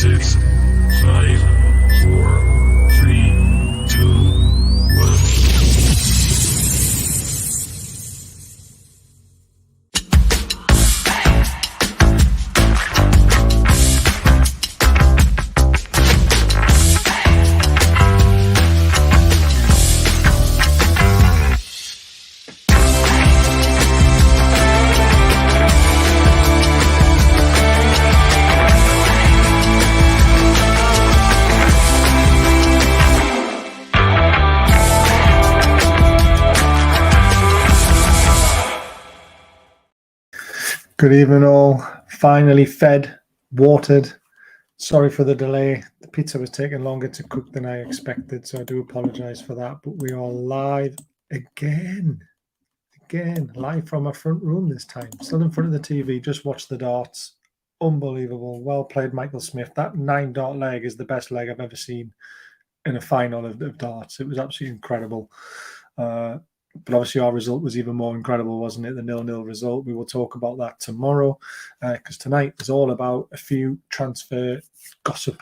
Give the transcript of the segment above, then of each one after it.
6, 5, 4, 3, 2, 1. Good evening all. Finally fed, watered. Sorry for the delay. The pizza was taking longer to cook than I expected, so I do apologise for that. But we are live again, live from our front room this time. Still in front of the TV, just watch the darts. Unbelievable. Well played, Michael Smith. That 9-dart leg is the best leg I've ever seen in a final of darts. It was absolutely incredible. But obviously our result was even more incredible, wasn't it? The 0-0 result. We will talk about that tomorrow because tonight is all about a few transfer gossip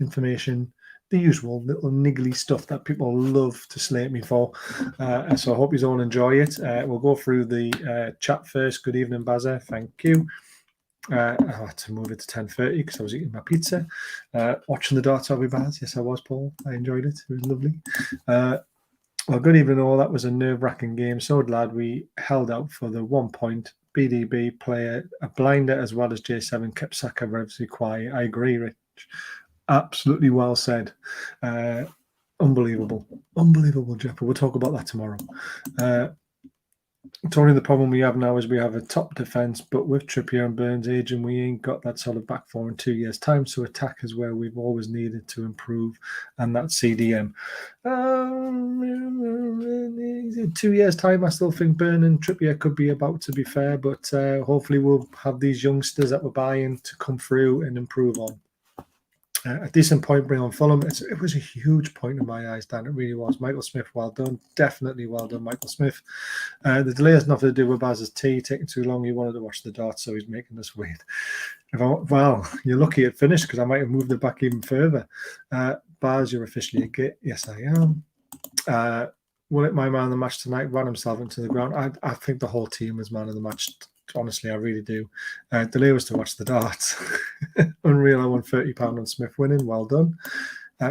information, the usual little niggly stuff that people love to slate me for. So I hope you all enjoy it. We'll go through the chat first. Good evening, Bazza. Thank you. I had to move it to 10:30 because I was eating my pizza. Watching the darts, I'll be bad. Yes, I was, Paul. I enjoyed it. It was lovely. Well, good evening all. That was a nerve-wracking game. So glad we held out for the 1 point. BDB player, a blinder as well as J7, kept Saka relatively quiet. I agree, Rich. Absolutely well said. Unbelievable, Jeff. We'll talk about that tomorrow. Tony, the problem we have now is we have a top defence, but with Trippier and Burns aging, we ain't got that solid back four in 2 years' time. So attack is where we've always needed to improve, and that's CDM. 2 years' time, I still think Burn and Trippier could be about, to be fair, but hopefully we'll have these youngsters that we're buying to come through and improve on. A decent point bring on Fulham. It was a huge point in my eyes, Dan. It really was. Michael Smith, well done. Definitely well done, Michael Smith. The delay has nothing to do with Baz's tea. Taking too long. He wanted to watch the darts, so he's making us wait. Well, you're lucky it finished because I might have moved it back even further. Baz, you're officially a git. Yes, I am. Will it my man of the match tonight? Ran himself into the ground. I think the whole team was man of the match. Honestly, I really do. Delay was to watch the darts. Unreal, I won £30 on Smith winning. Well done.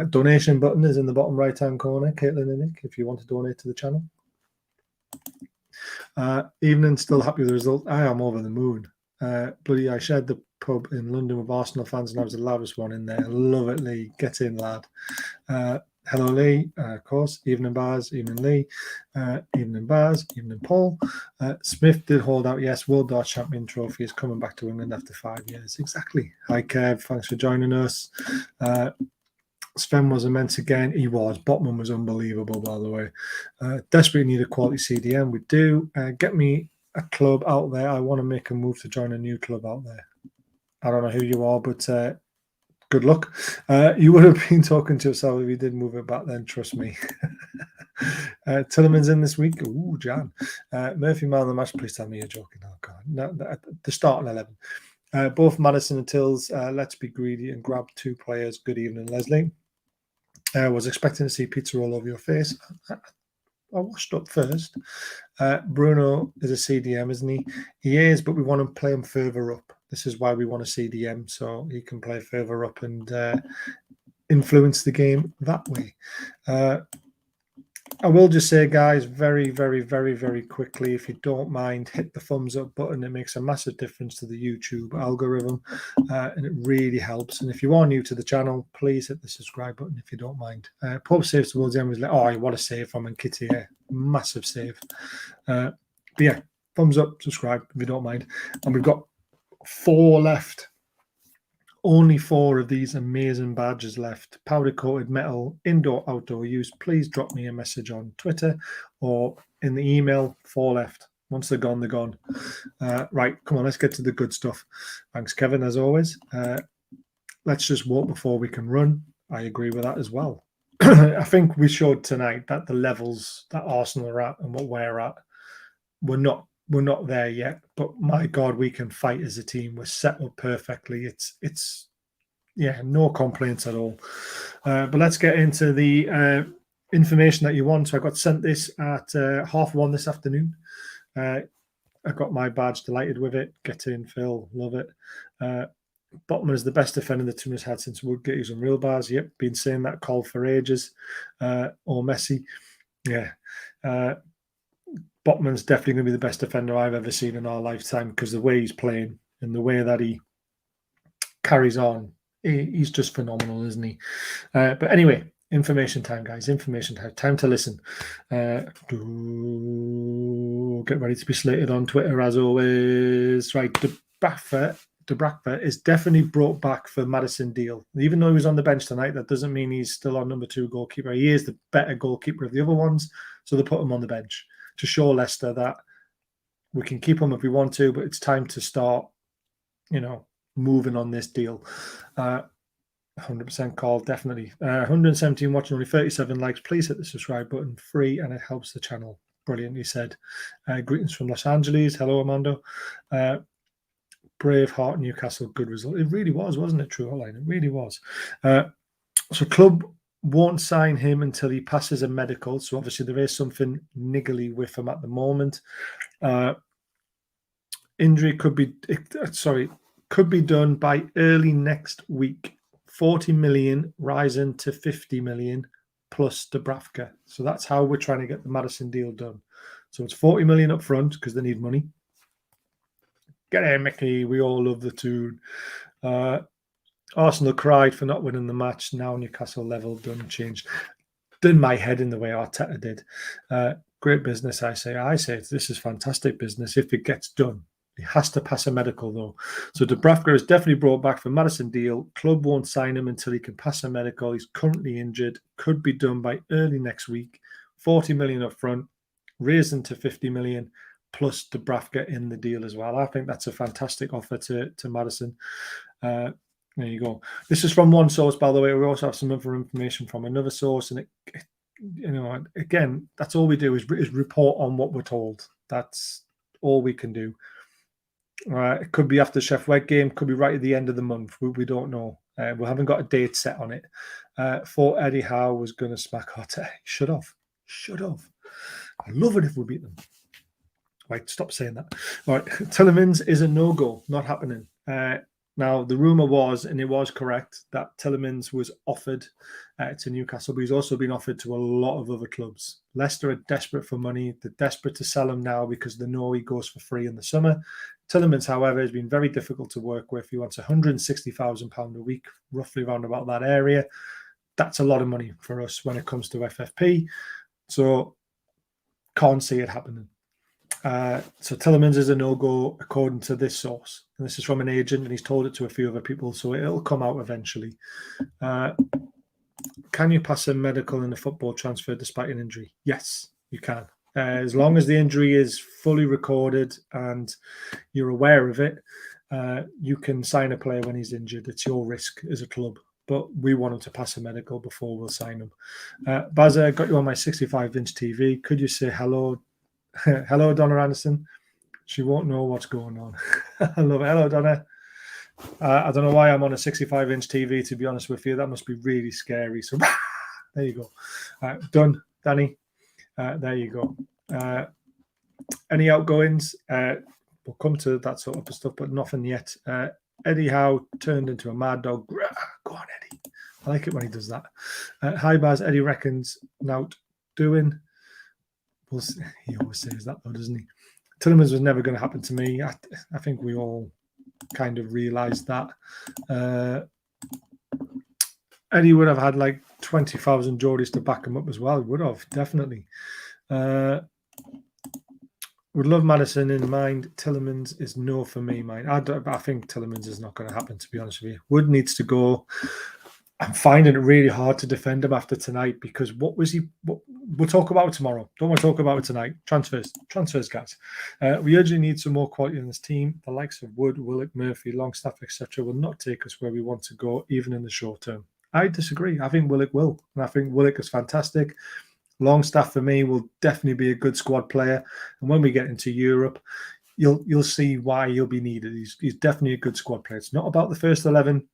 Donation button is in the bottom right-hand corner. Caitlin and Nick, if you want to donate to the channel. Evening, still happy with the result. I am over the moon. Bloody, I shared the pub in London with Arsenal fans and I was the loudest one in there. Love it, Lee. Get in, lad. Hello, Lee. Of course. Evening, Baz. Evening, Lee. Evening, Baz. Evening, Paul. Smith did hold out. Yes, World Darts Champion Trophy is coming back to England after 5 years. Exactly. Hi, Kev. Thanks for joining us. Sven was immense again. He was. Botman was unbelievable, by the way. Desperately need a quality CDM. We do. Get me a club out there. I want to make a move to join a new club out there. I don't know who you are, but good luck. You would have been talking to yourself if you did move it back then, trust me. Tielemans in this week. Ooh, Jan. Murphy man of the match. Please tell me you're joking. Oh, God. No, the starting 11. Both Madison and Tills, let's be greedy and grab 2 players. Good evening, Leslie. I was expecting to see pizza all over your face. I washed up first. Bruno is a CDM, isn't he? He is, but we want to play him further up. This is why we want a CDM, so he can play further up and influence the game that way. I will just say, guys, very, very, very, very quickly, if you don't mind, hit the thumbs up button. It makes a massive difference to the YouTube algorithm, and it really helps. And if you are new to the channel, please hit the subscribe button if you don't mind. Pope saves towards the end was like, oh, what a save from Nketiah here. Massive save. But yeah, thumbs up, subscribe if you don't mind. And we've got 4 left. Only 4 of these amazing badges left. Powder coated metal, indoor, outdoor use. Please drop me a message on Twitter or in the email. 4 left. Once they're gone, they're gone. Right, come on, let's get to the good stuff. Thanks, Kevin, as always. Let's just walk before we can run. I agree with that as well. I think we showed tonight that the levels that Arsenal are at and what we're at, we're not there yet, but my God, we can fight as a team. We're set up perfectly. It's yeah, no complaints at all. But let's get into the information that you want. So I got sent this at 1:30 this afternoon. I got my badge, delighted with it. Get in, Phil, love it. Botman is the best defender the team has had since Woodgate. He's on real bars. Yep, been saying that call for ages. Or Messi. Yeah. Botman's definitely going to be the best defender I've ever seen in our lifetime because the way he's playing and the way that he carries on, he's just phenomenal, isn't he? But anyway, information time, guys. Information time. Time to listen. Get ready to be slated on Twitter as always. Right, Debrakva is definitely brought back for Madison deal. Even though he was on the bench tonight, that doesn't mean he's still on number 2 goalkeeper. He is the better goalkeeper of the other ones, so they put him on the bench to show Leicester that we can keep him if we want to, but it's time to start, moving on this deal. 100% call, definitely. 117 watching, only 37 likes. Please hit the subscribe button, free, and it helps the channel. Brilliant, he said. Greetings from Los Angeles. Hello, Armando. Braveheart, Newcastle, good result. It really was, wasn't it, True Hotline? It really was. So club won't sign him until he passes a medical. So obviously there is something niggly with him at the moment. Injury could be done by early next week. 40 million rising to 50 million plus Debrakva. So that's how we're trying to get the Madison deal done. So it's 40 million up front because they need money. Get in, Mickey. We all love the tune. Arsenal cried for not winning the match. Now Newcastle level done changed. Done my head in the way Arteta did. Great business, I say. This is fantastic business if it gets done. He has to pass a medical, though. So Debrakva is definitely brought back for Madison deal. Club won't sign him until he can pass a medical. He's currently injured. Could be done by early next week. 40 million up front, raising to 50 million, plus Debrakva in the deal as well. I think that's a fantastic offer to Madison. There you go. This is from one source, by the way. We also have some other information from another source. And, again, that's all we do is report on what we're told. That's all we can do. It could be after the Chef Wed game, could be right at the end of the month. We don't know. We haven't got a date set on it. Thought Eddie Howe was going to smack Arteta. Should have. I love it if we beat them. Right, stop saying that. All right, Tielemans is a no-go, not happening. Now, the rumour was, and it was correct, that Tielemans was offered to Newcastle, but he's also been offered to a lot of other clubs. Leicester are desperate for money. They're desperate to sell him now because they know he goes for free in the summer. Tielemans, however, has been very difficult to work with. He wants £160,000 a week, roughly around about that area. That's a lot of money for us when it comes to FFP. So, can't see it happening. So Tielemans is a no-go according to this source. And this is from an agent, and he's told it to a few other people, so it'll come out eventually. Can you pass a medical in a football transfer despite an injury? Yes, you can. As long as the injury is fully recorded and you're aware of it, you can sign a player when he's injured. It's your risk as a club. But we want him to pass a medical before we'll sign him. Bazza, got you on my 65-inch TV. Could you say hello? Hello, Donna Anderson. She won't know what's going on. I love it. Hello, Donna. I don't know why I'm on a 65-inch TV, to be honest with you. That must be really scary. So there you go. Done, Danny. There you go. Any outgoings? We'll come to that sort of stuff, but nothing yet. Eddie Howe turned into a mad dog. Go on, Eddie. I like it when he does that. Hi, Baz. Eddie reckons Nout doing. He always says that, though, doesn't he? Tielemans was never going to happen to me. I think we all kind of realised that. Eddie would have had like 20,000 Geordies to back him up as well. Would have, definitely. Would love Madison in mind. Tielemans is no for me, mine. I think Tielemans is not going to happen, to be honest with you. Wood needs to go. I'm finding it really hard to defend him after tonight because what was he? We'll talk about it tomorrow. Don't want to talk about it tonight. Transfers, guys. We urgently need some more quality in this team. The likes of Wood, Willock, Murphy, Longstaff, etc. will not take us where we want to go, even in the short term. I disagree. I think Willock will. And I think Willock is fantastic. Longstaff, for me, will definitely be a good squad player. And when we get into Europe, you'll see why he'll be needed. He's definitely a good squad player. It's not about the first 11.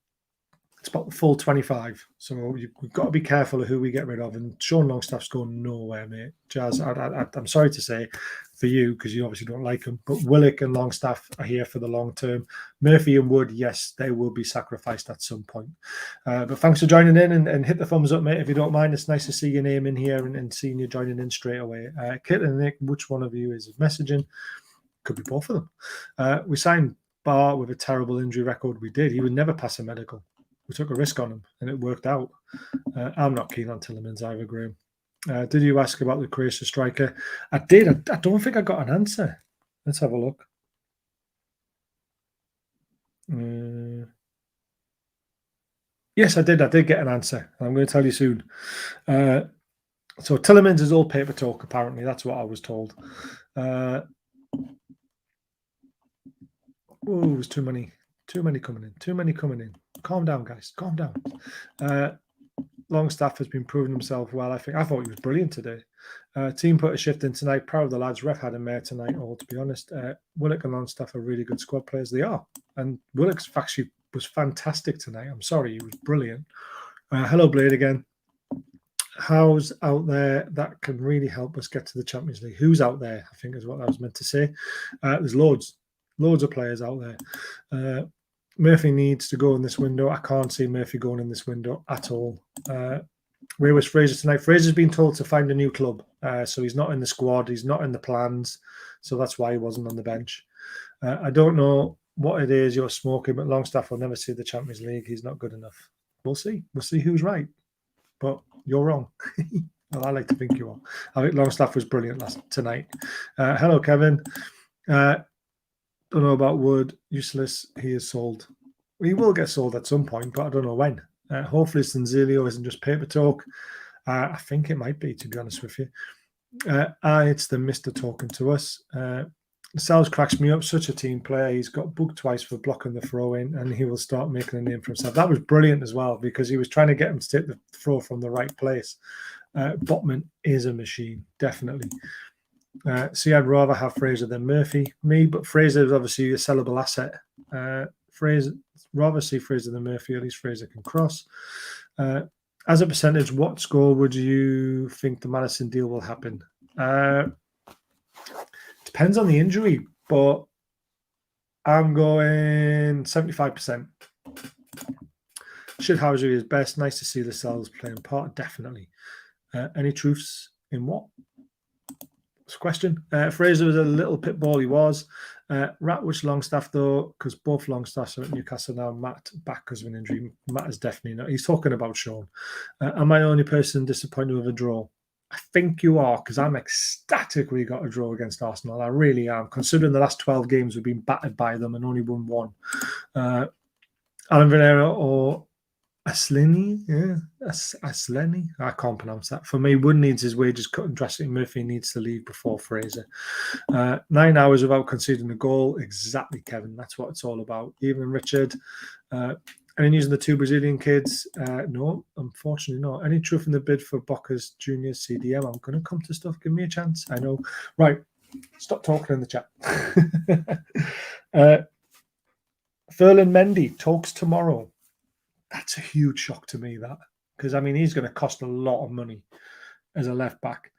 It's about the full 25. So we've got to be careful of who we get rid of. And Sean Longstaff's going nowhere, mate. Jazz, I'm sorry to say for you, because you obviously don't like him, but Willock and Longstaff are here for the long term. Murphy and Wood, yes, they will be sacrificed at some point. But thanks for joining in, and hit the thumbs up, mate, if you don't mind. It's nice to see your name in here and seeing you joining in straight away. Kit and Nick, which one of you is messaging? Could be both of them. We signed Barr with a terrible injury record. We did. He would never pass a medical. We took a risk on him, and it worked out. I'm not keen on Tielemans either, Graham. Did you ask about the Croatia striker? I did. I don't think I got an answer. Let's have a look. Yes, I did. I did get an answer. I'm going to tell you soon. So Tielemans is all paper talk, apparently. That's what I was told. Oh, there's too many coming in. Too many coming in. Calm down, guys. Calm down. Longstaff has been proving himself well. I thought he was brilliant today. Team put a shift in tonight. Proud of the lads. Ref had a mare tonight, all to be honest. Willock and Longstaff are really good squad players. They are. And Willock's actually was fantastic tonight. I'm sorry, he was brilliant. Hello, Blade again. How's out there that can really help us get to the Champions League? Who's out there, I think is what I was meant to say. There's loads of players out there. Murphy needs to go in this window. I can't see Murphy going in this window at all. Where was Fraser tonight? Fraser's been told to find a new club. So he's not in the squad. He's not in the plans. So that's why he wasn't on the bench. I don't know what it is you're smoking, but Longstaff will never see the Champions League. He's not good enough. We'll see. We'll see who's right. But you're wrong. Well, I like to think you are. I think Longstaff was brilliant tonight. Hello, Kevin. Don't know about Wood. Useless. He is sold. He will get sold at some point, but I don't know when. Hopefully, Stanzilio isn't just paper talk. I think it might be, to be honest with you. It's the Mr. talking to us. Lascelles cracks me up. Such a team player. He's got booked twice for blocking the throw in, and he will start making a name for himself. That was brilliant as well, because he was trying to get him to take the throw from the right place. Botman is a machine, definitely. See, I'd rather have Fraser than Murphy. Me, but Fraser is obviously a sellable asset. Fraser, rather see Fraser than Murphy. At least Fraser can cross. As a percentage, what score would you think the Madison deal will happen? Depends on the injury, but I'm going 75%. Shithouser is best. Nice to see the cells playing part, definitely. Any truths in what? Question. Fraser was a little pit ball, he was. Ratwich Longstaff, though, because both Longstaffs are at Newcastle now. Matt back because of an injury. Matt is definitely not. He's talking about Sean. Am I the only person disappointed with a draw? I think you are, because I'm ecstatic we got a draw against Arsenal. I really am, considering the last 12 games we've been battered by them and only won one. Alan Varela or Asleni, Asleni. I can't pronounce that. For me, Wood needs his wages cut and drastically. Murphy needs to leave before Fraser. 9 hours without conceding a goal. Exactly, Kevin. That's what it's all about. Even Richard. And using the 2 Brazilian kids, no, unfortunately not. Any truth in the bid for Bocca's Junior CDM? I'm going to come to stuff. Give me a chance. I know. Right. Stop talking in the chat. Falsenineltd talks tomorrow. That's a huge shock to me, that. Because, I mean, he's going to cost a lot of money as a left back.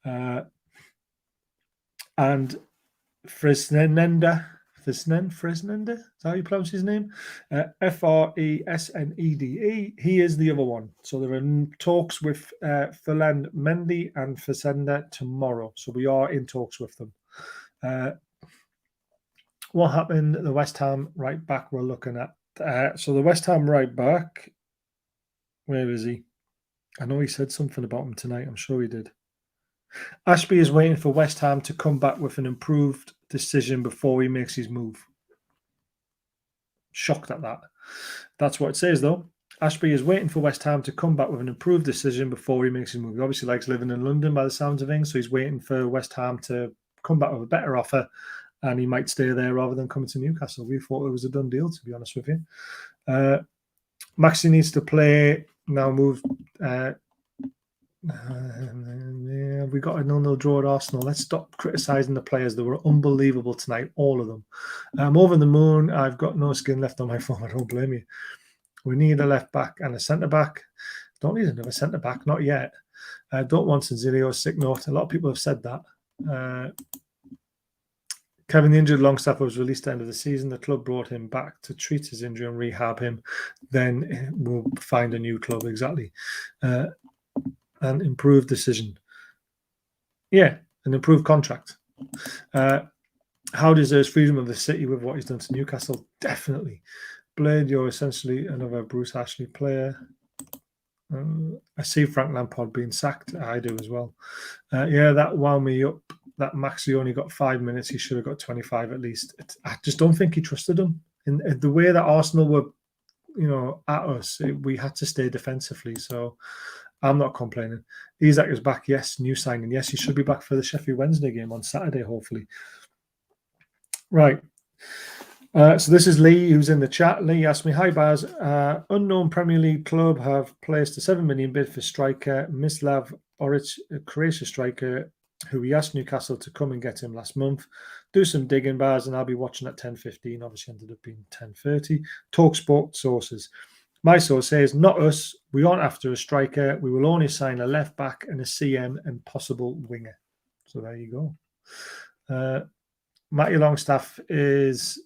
And Falsenineltd, is that how you pronounce his name? Fresnede. He is the other one. So there are talks with Falsenineltd and Falsenineltd tomorrow. So we are in talks with them. What happened? The West Ham right back we're looking at. So the West Ham right back, where is he? I know he said something about him tonight. I'm sure he did. Ashby is waiting for West Ham to come back with an improved decision before he makes his move. Shocked at that. That's what it says, though. Ashby is waiting for West Ham to come back with an improved decision before he makes his move. He obviously likes living in London by the sounds of things, so he's waiting for West Ham to come back with a better offer, and he might stay there rather than coming to Newcastle. We thought it was a done deal, to be honest with you. Maxi needs to play. Now move. We got a 0-0 draw at Arsenal. Let's stop criticising the players. They were unbelievable tonight, all of them. I'm over the moon. I've got no skin left on my phone. I don't blame you. We need a left back and a centre back. Don't need another centre back, not yet. Don't want Sanzilio, sick note. A lot of people have said that. Kevin, the injured Longstaff, was released at the end of the season. The club brought him back to treat his injury and rehab him. Then we'll find a new club, exactly. An improved decision. Yeah, an improved contract. How deserves freedom of the city with what he's done to Newcastle? Definitely. Blade, you're essentially another Bruce Ashley player. I see Frank Lampard being sacked. I do as well. Yeah, that wound me up. That Maxi only got 5 minutes. He should have got 25 at least. I just don't think he trusted him. In the way that Arsenal were, at us, we had to stay defensively. So I'm not complaining. Isak is back. Yes, new signing. Yes, he should be back for the Sheffield Wednesday game on Saturday, hopefully. Right. So this is Lee, who's in the chat. Lee asked me, hi, Baz. Unknown Premier League club have placed a 7 million bid for striker Mislav Oric, a Croatia striker, who we asked Newcastle to come and get him last month. Do some digging, Baz, and I'll be watching at 10:15. Obviously ended up being 10:30. TalkSport sources. My source says, not us. We aren't after a striker. We will only sign a left back and a CM and possible winger. So there you go. Matty Longstaff is...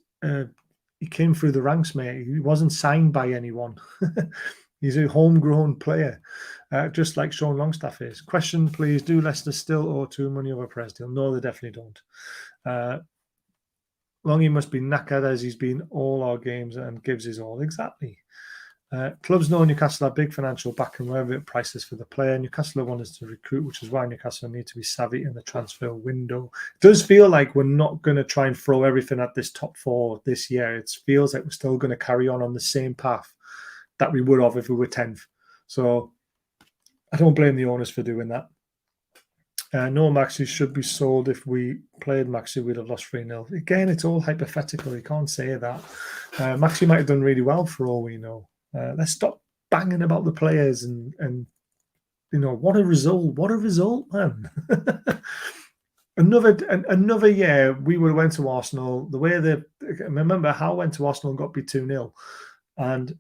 he came through the ranks, mate. He wasn't signed by anyone. He's a homegrown player, just like Sean Longstaff is. Question, please. Do Leicester still owe too money over Presdale? No, they definitely don't. Longy must be knackered as he's been all our games and gives his all. Exactly. Clubs know Newcastle have big financial backing wherever it prices for the player. Newcastle want us to recruit, which is why Newcastle need to be savvy in the transfer window. It does feel like we're not going to try and throw everything at this top four this year. It feels like we're still going to carry on the same path that we would have if we were 10th. So I don't blame the owners for doing that. No, Maxi should be sold. If we played Maxi, we'd have lost 3-0. Again, it's all hypothetical. You can't say that. Maxi might have done really well for all we know. Let's stop banging about the players and what a result, man. Another year we would have went to Arsenal. Remember how went to Arsenal and got beat 2-0, and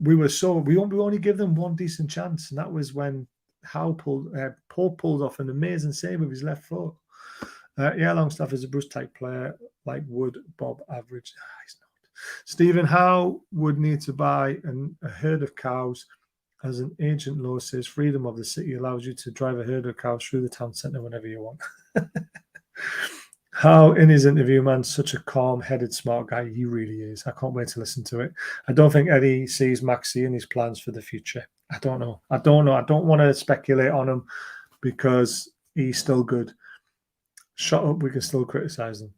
we only give them one decent chance, and that was when Paul pulled off an amazing save with his left foot. Yeah, Longstaff is a Bruce type player, like Wood, Bob, average. He's not. Stephen Howe would need to buy a herd of cows. As an agent law says, freedom of the city allows you to drive a herd of cows through the town centre whenever you want. Howe, in his interview, man, such a calm-headed, smart guy. He really is. I can't wait to listen to it. I don't think Eddie sees Maxi in his plans for the future. I don't know. I don't want to speculate on him because he's still good. Shut up. We can still criticise him.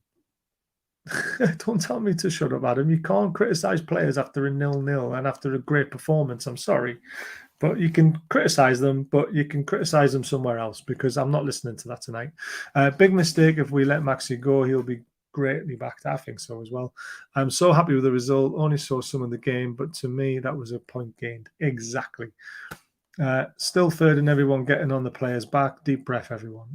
Don't tell me to shut up, Adam. You can't criticise players after a 0-0 and after a great performance. I'm sorry. But you can criticise them, but you can criticise them somewhere else because I'm not listening to that tonight. Big mistake if we let Maxi go. He'll be greatly backed. I think so as well. I'm so happy with the result. Only saw some of the game, but to me, that was a point gained. Exactly. Still third in everyone getting on the players' back. Deep breath, everyone.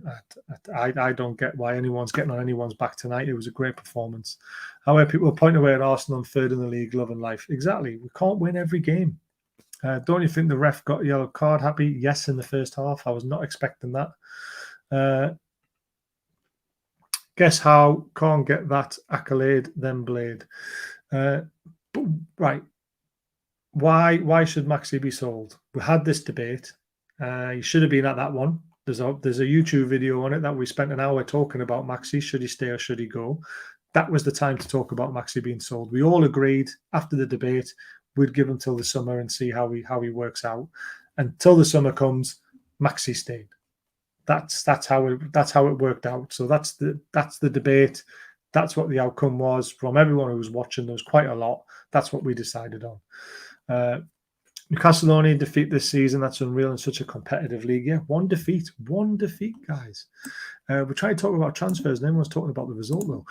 I don't get why anyone's getting on anyone's back tonight. It was a great performance. However, people point away at Arsenal and third in the league, love and life. Exactly. We can't win every game. Don't you think the ref got a yellow card? Happy? Yes, in the first half. I was not expecting that. Guess how? Can't get that accolade, then Blade. But, right. Why should Maxi be sold? We had this debate. You should have been at that one. There's a YouTube video on it that we spent an hour talking about Maxi. Should he stay or should he go? That was the time to talk about Maxi being sold. We all agreed after the debate we'd give him till the summer and see how he works out. Until the summer comes, Maxi stayed. That's how it worked out. So that's the debate. That's what the outcome was from everyone who was watching. There was quite a lot. That's what we decided on. Newcastle only defeat this season. That's unreal in such a competitive league. Yeah, one defeat, guys. We're trying to talk about transfers, and everyone's talking about the result, though.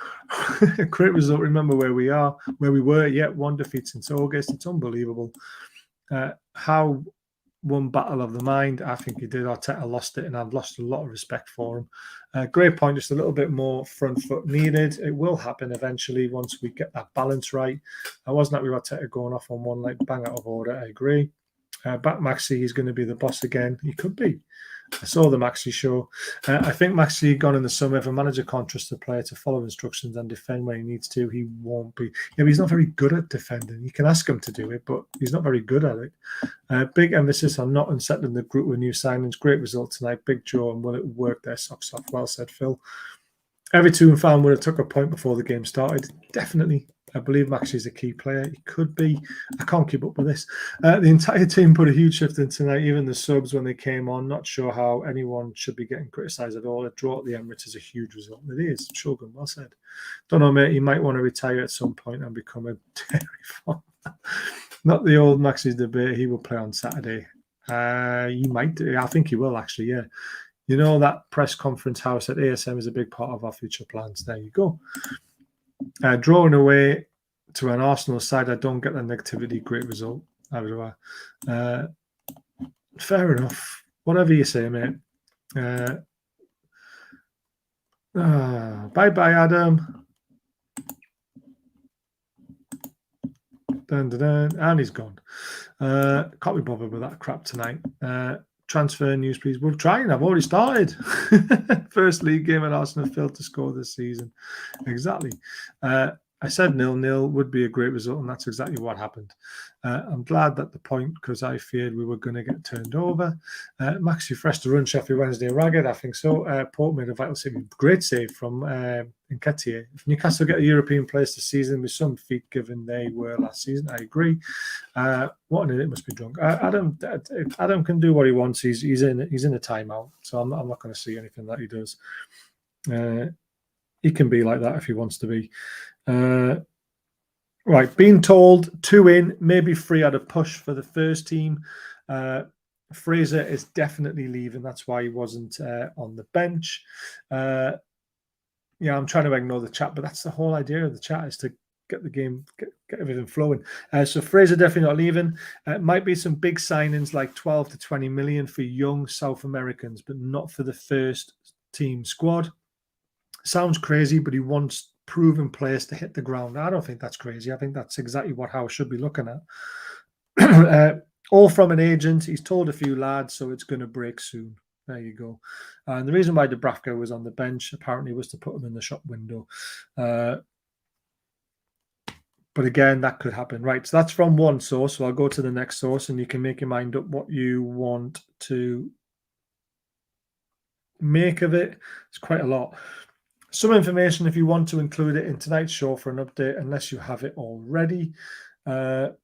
Great result. Remember where we were. Yeah, one defeat since August. It's unbelievable. How one battle of the mind. I think he did. Arteta lost it, and I've lost a lot of respect for him. Great point, just a little bit more front foot needed. It will happen eventually once we get that balance right. I wasn't happy with Arteta going off on one like bang out of order. I agree. Back Maxi, he's going to be the boss again. He could be. I saw the Maxi show. I think Maxi gone in the summer. If a manager can't trust the player to follow instructions and defend when he needs to, he won't be. Yeah, he's not very good at defending. You can ask him to do it, but he's not very good at it. Big emphasis on not unsettling the group with new signings. Great result tonight. Big Joe and will it work their socks off? Well said, Phil. Every Toon fan would have took a point before the game started. Definitely. I believe Maxi is a key player. He could be. I can't keep up with this. The entire team put a huge shift in tonight, even the subs when they came on. Not sure how anyone should be getting criticised at all. A draw at the Emirates is a huge result. It is. Shogun, well said. Don't know, mate. He might want to retire at some point and become a dairy farmer. Not the old Maxi's debate. He will play on Saturday. He might do. I think he will, actually, yeah. You know, that press conference house at ASM is a big part of our future plans. There you go. Drawing away to an Arsenal side, I don't get the negativity. Great result. Fair enough. Whatever you say, mate. Bye-bye, Adam. Dun, dun, dun. And he's gone. Can't be bothered with that crap tonight. Transfer news, please. We're trying. I've already started. First league game at Arsenal failed to score this season. Exactly. I said 0-0 would be a great result, and that's exactly what happened. I'm glad that the point, because I feared we were going to get turned over. Maxi fresh to run Sheffield Wednesday ragged, I think so. Port made a vital save. Great save from Nketiah. If Newcastle get a European place this season with some feet given they were last season, I agree. What an idiot, must be drunk. Adam can do what he wants. He's in a timeout, so I'm not going to see anything that he does. He can be like that if he wants to be. Right, being told 2 in, maybe 3 at a push for the first team. Fraser is definitely leaving. That's why he wasn't on the bench. Yeah, I'm trying to ignore the chat, but that's the whole idea of the chat, is to get the game, get everything flowing. So Fraser definitely not leaving. Might be some big signings like 12 to 20 million for young South Americans, but not for the first team squad. Sounds crazy, but he wants proven players to hit the ground. I don't think that's crazy. I think that's exactly what Howe should be looking at. All from an agent. He's told a few lads, so it's going to break soon. There you go. And the reason why Dubravka was on the bench apparently was to put him in the shop window. But again, that could happen. Right, so that's from one source. So I'll go to the next source, and you can make your mind up what you want to make of it. It's quite a lot. Some information if you want to include it in tonight's show for an update, unless you have it already. Tielemans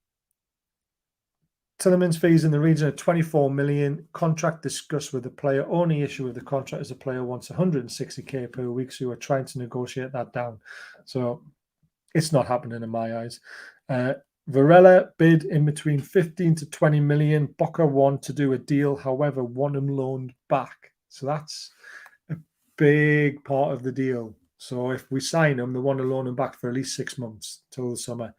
fees in the region of 24 million. Contract discussed with the player. Only issue with the contract is the player wants 160k per week, so we're trying to negotiate that down. So it's not happening in my eyes. Varela bid in between 15 to 20 million. Boca want to do a deal, however, want him loaned back. So that's big part of the deal. So if we sign him, they want to loan him back for at least 6 months till the summer.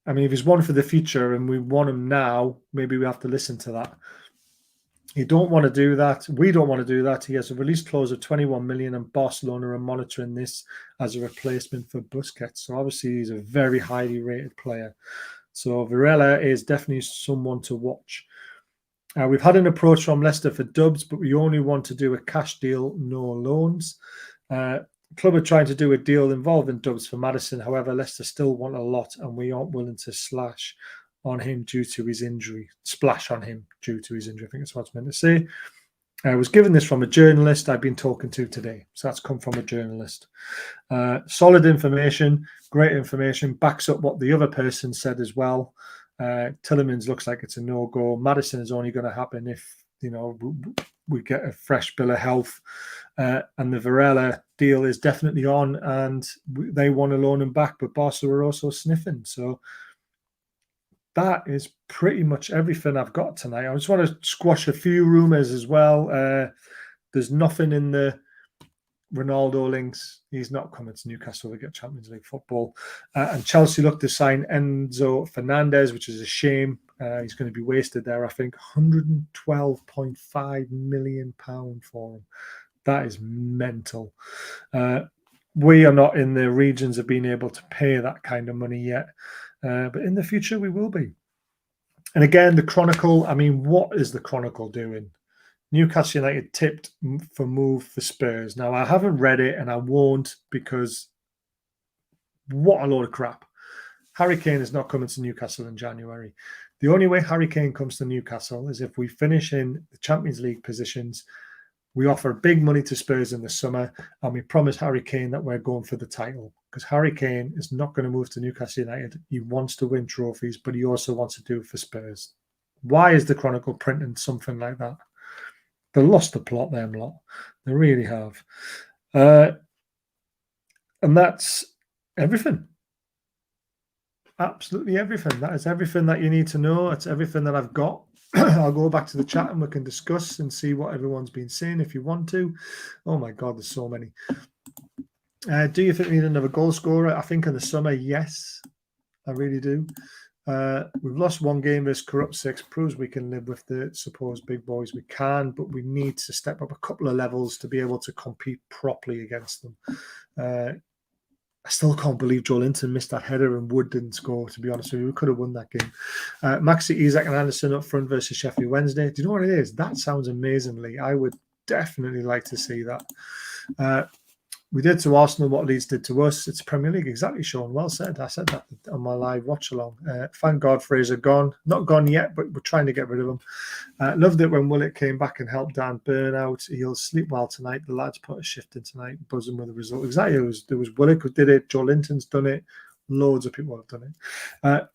I mean, if he's one for the future and we want him now, maybe we have to listen to that. You don't want to do that. We don't want to do that. He has a release clause of 21 million, and Barcelona are monitoring this as a replacement for Busquets. So obviously he's a very highly rated player. So Varela is definitely someone to watch. We've had an approach from Leicester for Dubs, but we only want to do a cash deal, no loans. Club are trying to do a deal involving Dubs for Madison. However, Leicester still want a lot, and we aren't willing to slash on him due to his injury. Splash on him due to his injury. I think that's what I was meant to say. I was given this from a journalist I've been talking to today. So that's come from a journalist. Solid information, great information, backs up what the other person said as well. Tielemans looks like it's a no-go. Madison is only going to happen if, you know, we get a fresh bill of health. And the Varela deal is definitely on, and they want to loan him back, but Barca are also sniffing. So that is pretty much everything I've got tonight. I just want to squash a few rumours as well. There's nothing in the Ronaldo links. He's not coming to Newcastle to get Champions League football. And Chelsea look to sign Enzo Fernandez, which is a shame. He's going to be wasted there, I think. £112.5 million for him. That is mental. We are not in the regions of being able to pay that kind of money yet, but in the future we will be. And again, the Chronicle, I mean, what is the Chronicle doing? Newcastle United tipped for move for Spurs. Now, I haven't read it and I won't, because what a load of crap. Harry Kane is not coming to Newcastle in January. The only way Harry Kane comes to Newcastle is if we finish in the Champions League positions, we offer big money to Spurs in the summer, and we promise Harry Kane that we're going for the title. Because Harry Kane is not going to move to Newcastle United. He wants to win trophies, but he also wants to do it for Spurs. Why is the Chronicle printing something like that? They lost the plot, them lot. They really have. And that's everything. Absolutely everything. That is everything that you need to know. It's everything that I've got. I'll go back to the chat and we can discuss and see what everyone's been saying if you want to. Oh my God, there's so many. Do you think we need another goal scorer? I think in the summer, yes. I really do. We've lost one game versus Corrupt 6. Proves we can live with the supposed big boys. We can, but we need to step up a couple of levels to be able to compete properly against them. I still can't believe Joelinton missed that header and Wood didn't score, to be honest with you. We could have won that game. Maxi, Isak and Anderson up front versus Sheffield Wednesday. Do you know what it is? That sounds amazingly. I would definitely like to see that. We did to Arsenal what Leeds did to us. It's Premier League. Exactly, Sean. Well said. I said that on my live watch along. Thank God Fraser gone. Not gone yet, but we're trying to get rid of him. Loved it when Willett came back and helped Dan Burnout. He'll sleep well tonight. The lads put a shift in tonight, buzzing with the result. Exactly. There was Willett who did it. Joe Linton's done it. Loads of people have done it.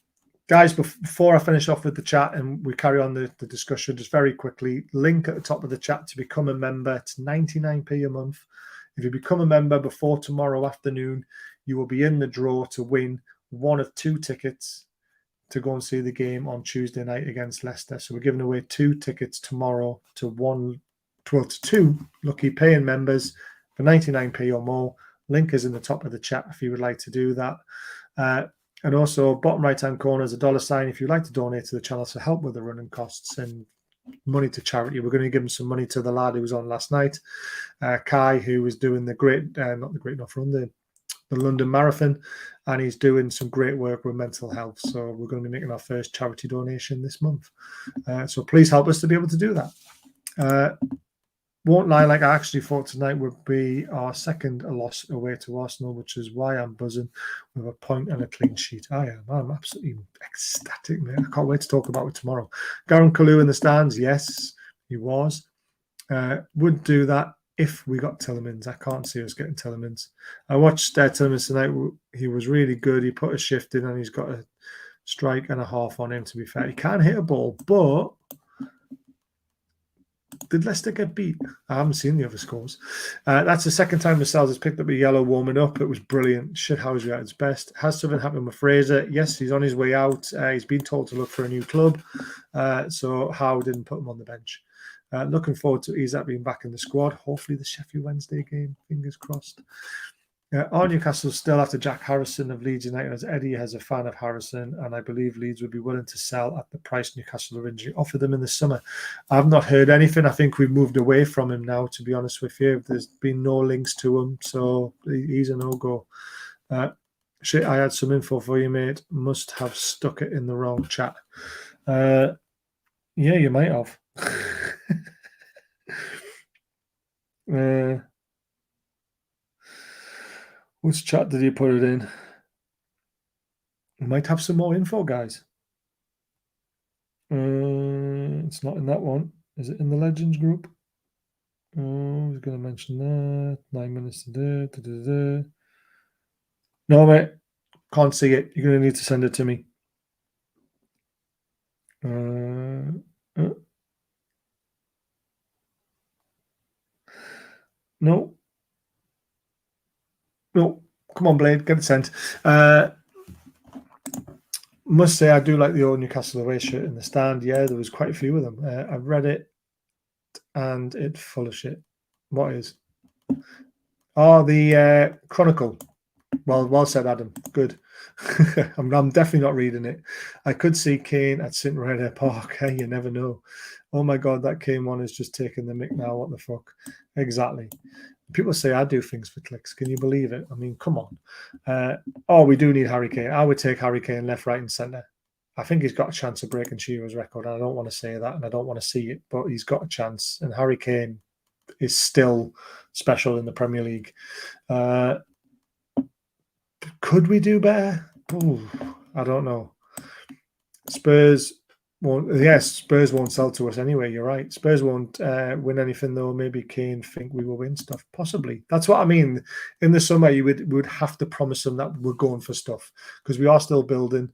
Guys, before I finish off with the chat and we carry on the discussion, just very quickly, link at the top of the chat to become a member. It's 99p a month. If you become a member before tomorrow afternoon, you will be in the draw to win one of 2 tickets to go and see the game on Tuesday night against Leicester. So we're giving away 2 tickets tomorrow to 2 lucky paying members for 99p or more. Link is in the top of the chat if you would like to do that. And also, bottom right-hand corner is a $sign if you'd like to donate to the channel to help with the running costs and money to charity. We're going to give him some money to the lad who was on last night, Kai, who was doing the not the Great North Run, the London Marathon, and he's doing some great work with mental health. So we're going to be making our first charity donation this month. So please help us to be able to do that. Won't lie, like I actually thought tonight would be our second loss away to Arsenal, which is why I'm buzzing with a point and a clean sheet. I'm absolutely ecstatic, mate. I can't wait to talk about it tomorrow. Garen Kalu in the stands, yes, he was. Would do that if we got Tielemans. I can't see us getting Tielemans. I watched Tielemans tonight. He was really good. He put a shift in and he's got a strike and a half on him, to be fair. He can hit a ball, but did Leicester get beat? I haven't seen the other scores. That's the second time Lascelles has picked up a yellow warming up. It was brilliant. Shithousery at its best. Has something happened with Fraser? Yes, he's on his way out. He's been told to look for a new club. So Howe didn't put him on the bench. Looking forward to Isak being back in the squad. Hopefully the Sheffield Wednesday game. Fingers crossed. Are Newcastle still after Jack Harrison of Leeds United, as Eddie has a fan of Harrison, and I believe Leeds would be willing to sell at the price Newcastle originally offered them in the summer. I've not heard anything. I think we've moved away from him now, to be honest with you. There's been no links to him, so he's a no-go. Shit, I had some info for you, mate. Must have stuck it in the wrong chat. Yeah, you might have. Which chat did you put it in? We might have some more info, guys. It's not in that one. Is it in the Legends group? I was going to mention that. 9 minutes to do. No, mate. Can't see it. You're going to need to send it to me. No. No, come on, Blade, get it sent. Must say, I do like the old Newcastle away shirt in the stand. Yeah, there was quite a few of them. I've read it, and it's full of shit. What is? Oh, the Chronicle. Well said, Adam. Good. I'm definitely not reading it. I could see Kane at St. Reda Park. Hey, you never know. Oh my God, that Kane one is just taking the mick now. What the fuck? Exactly. People say I do things for clicks. Can you believe it? I mean, come on. We do need Harry Kane. I would take Harry Kane left, right, and centre. I think he's got a chance of breaking Shearer's record. And I don't want to say that, and I don't want to see it, but he's got a chance. And Harry Kane is still special in the Premier League. Could we do better? Ooh, I don't know. Spurs won't sell to us anyway. You're right. Spurs won't win anything though. Maybe Kane think we will win stuff. Possibly. That's what I mean. In the summer, you would have to promise them that we're going for stuff because we are still building.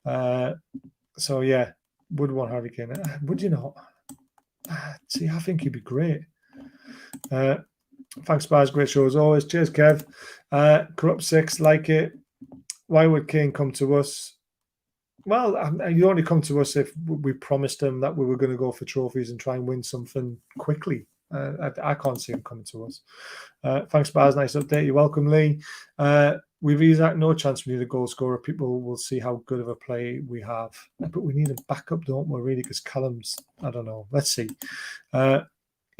So yeah, would want Harry Kane. Would you not? See, I think he'd be great. Thanks, Spars. Great show as always. Cheers, Kev. Corrupt 6, like it. Why would Kane come to us? Well, you only come to us if we promised him that we were going to go for trophies and try and win something quickly. I can't see him coming to us. Thanks, Spars. Nice update. You're welcome, Lee. With Isaac, no chance we need a goal scorer. People will see how good of a play we have. But we need a backup, don't we, really? Because Callum's, I don't know. Let's see.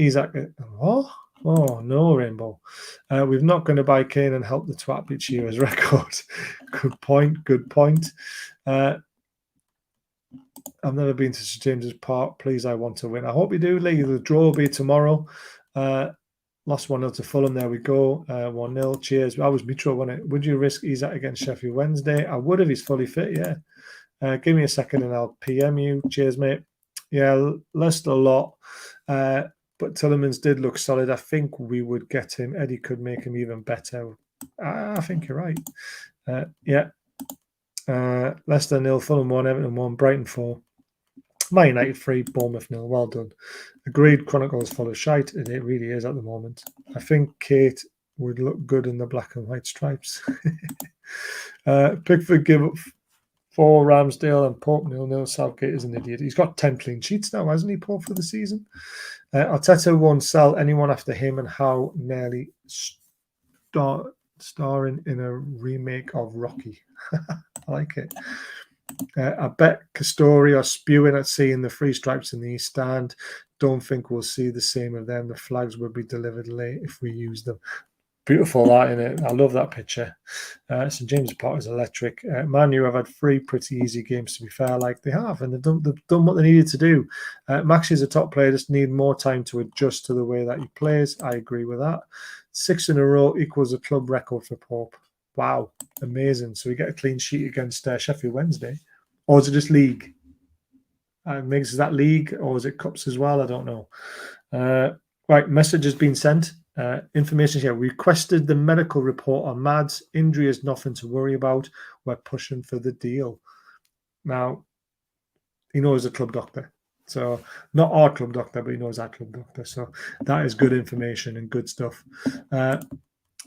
Isaac, what? Oh, no, Rainbow. We're not going to buy Kane and help the twat beat Shearer's record. Good point. Good point. I've never been to St James's Park. Please, I want to win. I hope you do, Lee. The draw will be tomorrow. Lost 1-0 to Fulham. There we go. 1-0. Cheers. That was Mitro, wasn't it? Would you risk Isaac against Sheffield Wednesday? I would if he's fully fit, yeah. Give me a second and I'll PM you. Cheers, mate. Yeah, lost a lot. But Tielemans did look solid. I think we would get him. Eddie could make him even better. I think you're right. Yeah. Leicester 0, Fulham 1, Everton 1, Brighton 4. Man United 3, Bournemouth 0. Well done. Agreed, Chronicles full of shite, and it really is at the moment. I think Kate would look good in the black and white stripes. Pickford give up 4, Ramsdale, and Pope 0-0. Southgate is an idiot. He's got 10 clean sheets now, hasn't he, Pope, for the season? Arteta won't sell anyone after him and how nearly starring in a remake of Rocky. I like it. I bet Castori are spewing at seeing the 3 stripes in the East Stand. Don't think we'll see the same of them. The flags will be delivered late if we use them. Beautiful, that, in it. I love that picture. St James's Park is electric. Man U have had 3 pretty easy games, to be fair, like they have, and they've done what they needed to do. Max is a top player, just need more time to adjust to the way that he plays. I agree with that. 6 in a row equals a club record for Pope. Wow, amazing. So we get a clean sheet against Sheffield Wednesday. Or is it just league? Is that league or is it cups as well? I don't know. Right, message has been sent. Information here. We requested the medical report on Mads. Injury is nothing to worry about. We're pushing for the deal. Now, he knows a club doctor. So, not our club doctor, but he knows our club doctor. So, that is good information and good stuff.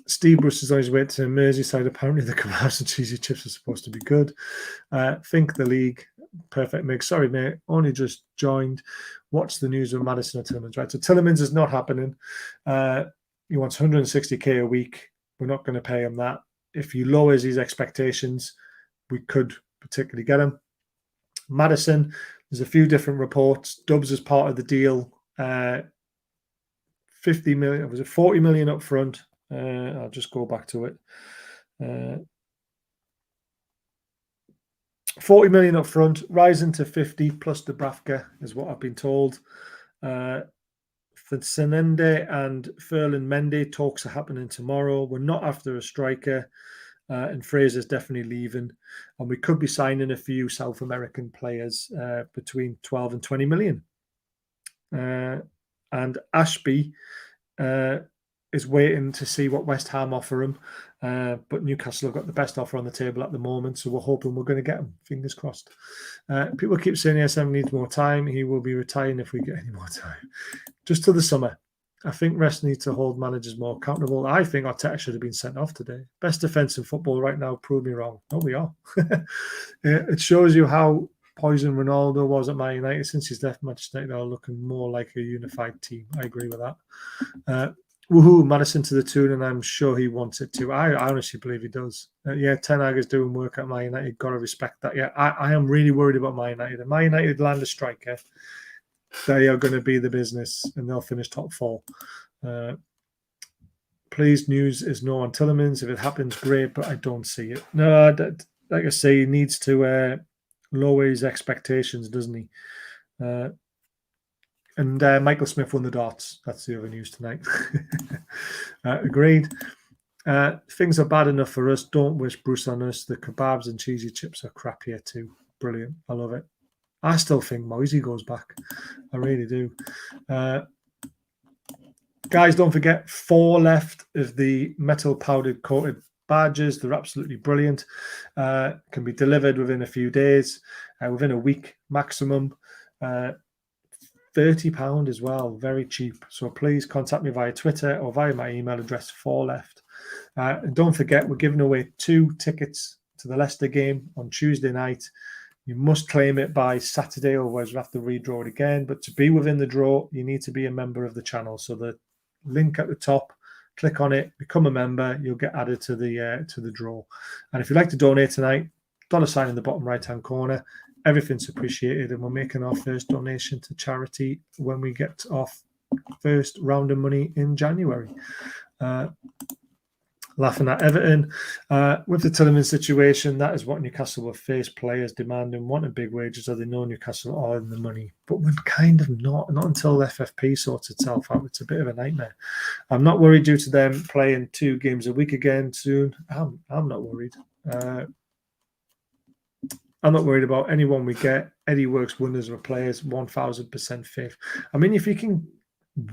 Steve Bruce is on his way to Merseyside. Apparently, the kebabs and cheesy chips are supposed to be good. Think the league. Perfect mix. Sorry, mate. Only just joined. Watch the news with Madison or Tielemans. Right. So Tielemans is not happening. He wants 160k a week. We're not going to pay him that. If he lowers his expectations, we could particularly get him. Madison, there's a few different reports. Dubs as part of the deal. 50 million. Was it 40 million up front? I'll just go back to it. 40 million up front, rising to 50 plus Dubravka is what I've been told. Falsenineltd and Falsenineltd talks are happening tomorrow. We're not after a striker, and Fraser's definitely leaving. And we could be signing a few South American players between 12 and 20 million. And Ashby is waiting to see what West Ham offer him. But Newcastle have got the best offer on the table at the moment, so we're hoping we're going to get him. Fingers crossed. People keep saying ASM needs more time. He will be retiring if we get any more time. Just to the summer. I think Rest needs to hold managers more accountable. I think Arteta should have been sent off today. Best defence in football right now. Prove me wrong. No, we are. It shows you how poison Ronaldo was at Man United. Since he's left Manchester United, they're looking more like a unified team. I agree with that. Woohoo, Madison to the tune, and I'm sure he wants it too. I honestly believe he does. Yeah, Ten Hag is doing work at Man United. Got to respect that. Yeah, I am really worried about Man United. If Man United land a striker, they are going to be the business, and they'll finish top 4. Please, news is no on Tielemans. If it happens, great, but I don't see it. No, like I say, he needs to lower his expectations, doesn't he? And Michael Smith won the darts. That's the other news tonight. Agreed. Things are bad enough for us. Don't wish Bruce on us. The kebabs and cheesy chips are crap here too. Brilliant. I love it. I still think Moisey goes back. I really do. Guys, don't forget 4 left of the metal powdered coated badges. They're absolutely brilliant. Can be delivered within a few days, within a week maximum. £30 as well, very cheap. So please contact me via Twitter or via my email address. 4 left. And don't forget, we're giving away 2 tickets to the Leicester game on Tuesday night. You must claim it by Saturday, otherwise we'll have to redraw it again. But to be within the draw, you need to be a member of the channel. So the link at the top, click on it, become a member. You'll get added to the draw. And if you'd like to donate tonight, $sign in the bottom right-hand corner. Everything's appreciated, and we're making our first donation to charity when we get our first round of money in January. Laughing at Everton. With the Tielemans situation, that is what Newcastle will face. Players demanding, wanting big wages, so they know Newcastle are in the money. But we're kind of not until FFP sorts itself out. It's a bit of a nightmare. I'm not worried due to them playing 2 games a week again soon. I'm not worried. I'm not worried about anyone we get. Eddie works wonders with players, 1,000% faith. I mean, if you can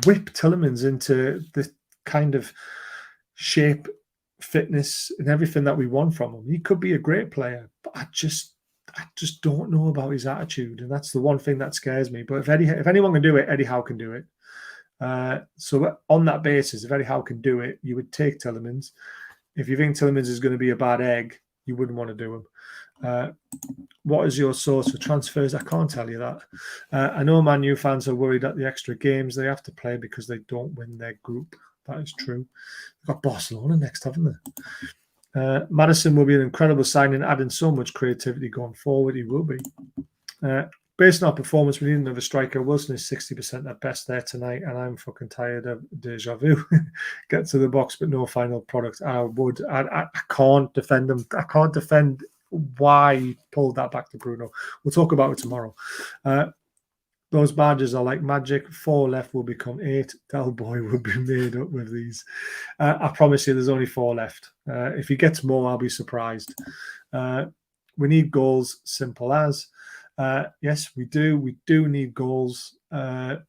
whip Tielemans into the kind of shape, fitness, and everything that we want from him, he could be a great player. But I just don't know about his attitude, and that's the one thing that scares me. But if anyone can do it, Eddie Howe can do it. So on that basis, if Eddie Howe can do it, you would take Tielemans. If you think Tielemans is going to be a bad egg, you wouldn't want to do him. What is your source for transfers? I can't tell you that. I know Man U fans are worried at the extra games they have to play because they don't win their group. That is true. They've got Barcelona next, haven't they? Madison will be an incredible signing, adding so much creativity going forward. He will be. Based on our performance, we need another striker. Wilson is 60% at best there tonight, and I'm fucking tired of deja vu. Get to the box, but no final product. I can't defend him. I can't defend why he pulled that back to Bruno. We'll talk about it tomorrow. Those badges are like magic. 4 left will become 8. Del Boy will be made up with these. I promise you there's only 4 left. If he gets more, I'll be surprised. We need goals, simple as. Yes, we do. We do need goals. But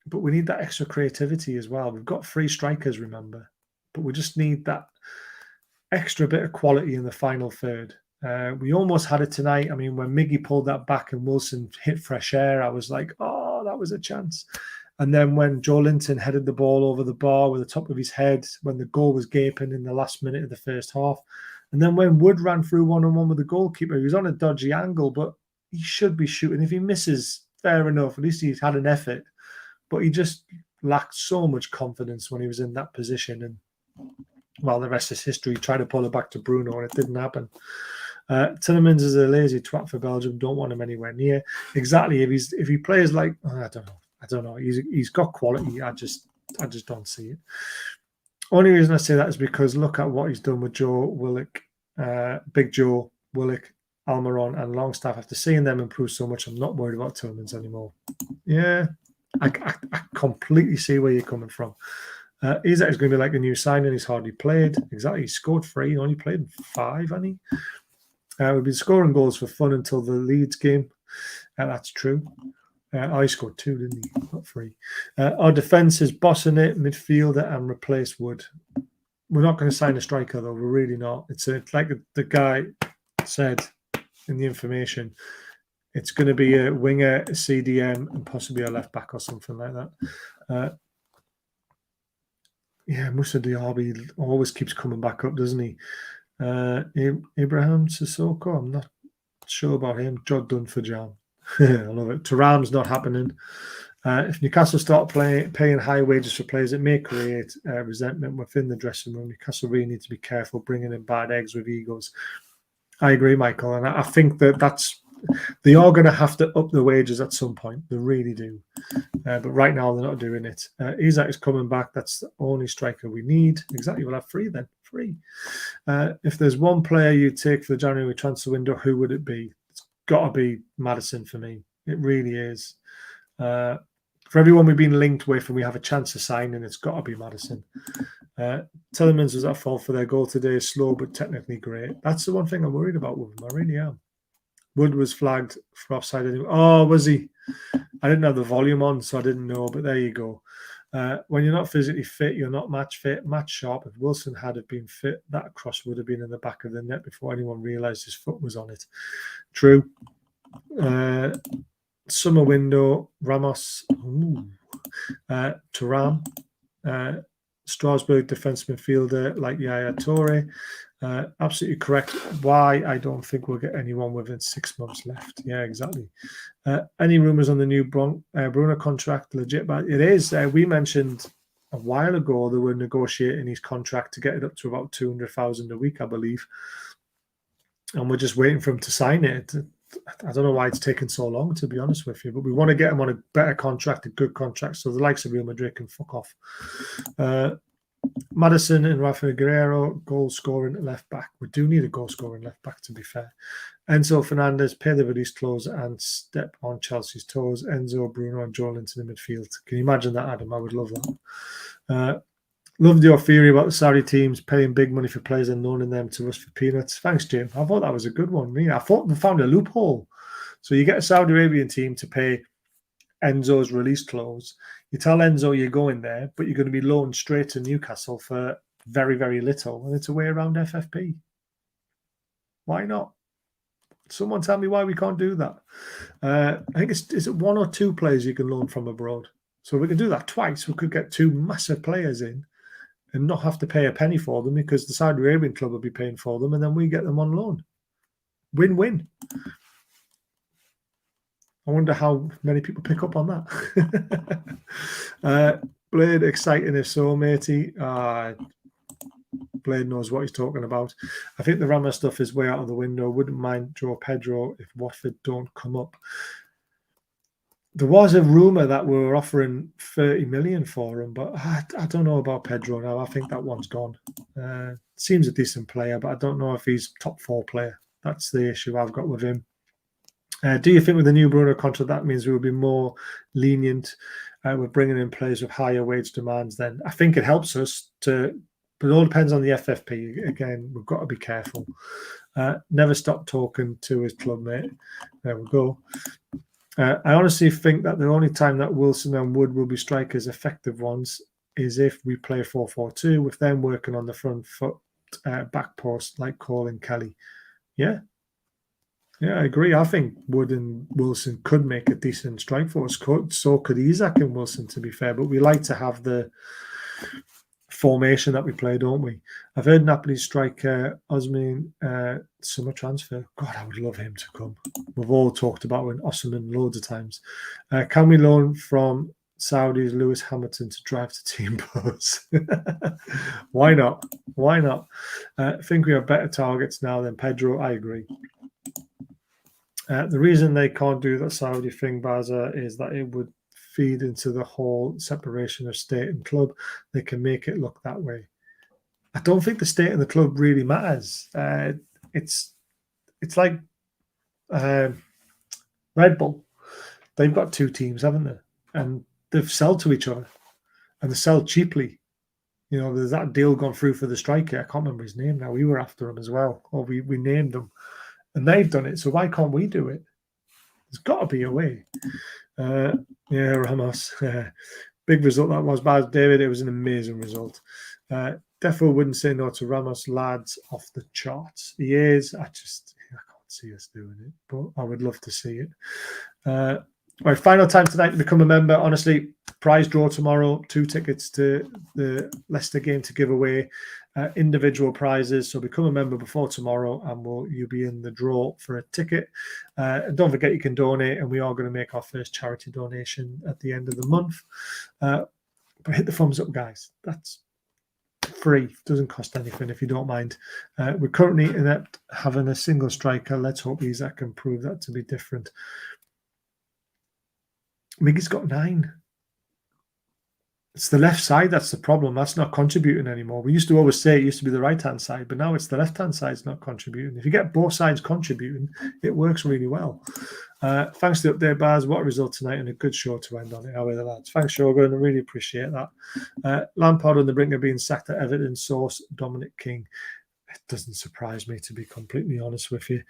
we need that extra creativity as well. We've got 3 strikers, remember. But we just need that extra bit of quality in the final third. We almost had it tonight. I mean, when Miggy pulled that back and Wilson hit fresh air, I was like, oh, that was a chance. And then when Joe Linton headed the ball over the bar with the top of his head, when the goal was gaping in the last minute of the first half. And then when Wood ran through 1-on-1 with the goalkeeper, he was on a dodgy angle, but he should be shooting. If he misses, fair enough. At least he's had an effort. But he just lacked so much confidence when he was in that position. And, well, the rest is history. He tried to pull it back to Bruno, and it didn't happen. Tielemans is a lazy twat for Belgium. Don't want him anywhere near. Exactly. If he plays like, I don't know. He's got quality. I just don't see it. Only reason I say that is because look at what he's done with Joe Willock, Big Joe Willock, Almiron, and Longstaff. After seeing them improve so much, I'm not worried about Tielemans anymore. Yeah, I completely see where you're coming from. Isak is going to be like a new signing. He's hardly played. Exactly. He scored 3. He only played 5, hasn't he? We've been scoring goals for fun until the Leeds game. That's true. I scored 2, didn't he? Not 3. Our defence is bossing it, midfielder, and replace Wood. We're not going to sign a striker, though. We're really not. It's like the guy said in the information. It's going to be a winger, a CDM, and possibly a left back or something like that. Yeah, Moussa Diaby always keeps coming back up, doesn't he? Abraham Sissoko, I'm not sure about him. Jod Dunn for Jam. I love it. Thuram's not happening. If Newcastle start paying high wages for players, it may create resentment within the dressing room. Newcastle really need to be careful bringing in bad eggs with egos. I agree, Michael, and I think they are going to have to up the wages at some point. They really do. But right now, they're not doing it. Isak is coming back. That's the only striker we need. Exactly. We'll have 3 then. 3. If there's one player you'd take for the January transfer window, who would it be? It's got to be Madison for me. It really is. For everyone we've been linked with and we have a chance of signing, it's got to be Madison. Tielemans was at fault for their goal today. Slow, but technically great. That's the one thing I'm worried about with him. I really am. Wood was flagged for offside. Oh, was he? I didn't have the volume on, so I didn't know, but there you go. When you're not physically fit, you're not match fit, match sharp. If Wilson had been fit, that cross would have been in the back of the net before anyone realised his foot was on it. True. Summer window, Ramos, Thuram, Strasbourg defence midfielder like Yaya Toure. Absolutely correct. Why I don't think we'll get anyone within 6 months left. Yeah, exactly. Any rumours on the new Bruno contract? Legit, but it is. We mentioned a while ago they were negotiating his contract to get it up to about 200,000 a week, I believe. And we're just waiting for him to sign it. I don't know why it's taken so long, to be honest with you, but we want to get him on a better contract, a good contract, so the likes of Real Madrid can fuck off. Maddison and Rafael Guerrero, goal scoring left back. We do need a goal scoring left back, to be fair. Enzo Fernandez, pay the release clause and step on Chelsea's toes. Enzo, Bruno, and Joel into the midfield. Can you imagine that, Adam? I would love that. Loved your theory about the Saudi teams paying big money for players and loaning them to us for peanuts. Thanks, Jim. I thought that was a good one. I thought we found a loophole. So you get a Saudi Arabian team to pay Enzo's release clause. You tell Enzo you're going there, but you're going to be loaned straight to Newcastle for very, very little. And it's a way around FFP. Why not? Someone tell me why we can't do that. I think is it 1 or 2 players you can loan from abroad. So we can do that twice. We could get 2 massive players in and not have to pay a penny for them because the Saudi Arabian club will be paying for them and then we get them on loan. Win-win. I wonder how many people pick up on that. Blade, exciting if so, matey. Blade knows what he's talking about. I think the Ramos stuff is way out of the window. Wouldn't mind Joe Pedro if Watford don't come up. There was a rumour that we were offering 30 million for him, but I don't know about Pedro now. I think that one's gone. Seems a decent player, but I don't know if he's top 4 player. That's the issue I've got with him. Do you think with the new Bruno contract that means we will be more lenient with bringing in players with higher wage demands? Then I think it helps us to, but it all depends on the FFP. Again, we've got to be careful. Never stop talking to his club mate. There we go. I honestly think that the only time that Wilson and Wood will be strikers, effective ones, is if we play 4-4-2 with them working on the front foot back post like Cole and Kelly. Yeah. Yeah, I agree. I think Wood and Wilson could make a decent strike force. So could Isak and Wilson, to be fair. But we like to have the formation that we play, don't we? I've heard Napoli striker Osman summer transfer. God, I would love him to come. We've all talked about Osman loads of times. Can we loan from Saudi's Lewis Hamilton to drive to team bus? Why not? Why not? I think we have better targets now than Pedro. I agree. The reason they can't do that Saudi thing, Baza, is that it would feed into the whole separation of state and club. They can make it look that way. I don't think the state and the club really matters. It's like Red Bull. They've got 2 teams, haven't they? And they've sold to each other. And they sell cheaply. You know, there's that deal gone through for the striker. I can't remember his name now. We were after him as well. Or we named him. And they've done it, so why can't we do it? There's got to be a way. Yeah, Ramos. Big result that was, Baz David. It was an amazing result. Definitely wouldn't say no to Ramos, lads, off the charts. He is. I can't see us doing it, but I would love to see it. Right, final time tonight to become a member. Honestly, prize draw tomorrow. 2 tickets to the Leicester game to give away. individual prizes. So become a member before tomorrow and you'll be in the draw for a ticket. And don't forget you can donate, and we are going to make our first charity donation at the end of the month. But hit the thumbs up, guys. That's free, doesn't cost anything if you don't mind. We're currently inept having a single striker. Let's hope Isaac can prove that to be different. Miggy's got 9. It's the left side that's the problem. That's not contributing anymore. We used to always say it used to be the right-hand side, but now it's the left-hand side's not contributing. If you get both sides contributing, it works really well. Thanks to the update, Bars. What a result tonight, and a good show to end on it. How are the lads? Thanks, Shogun. I really appreciate that. Lampard on the brink of being sacked at Everton. Source, Dominic King. It doesn't surprise me, to be completely honest with you.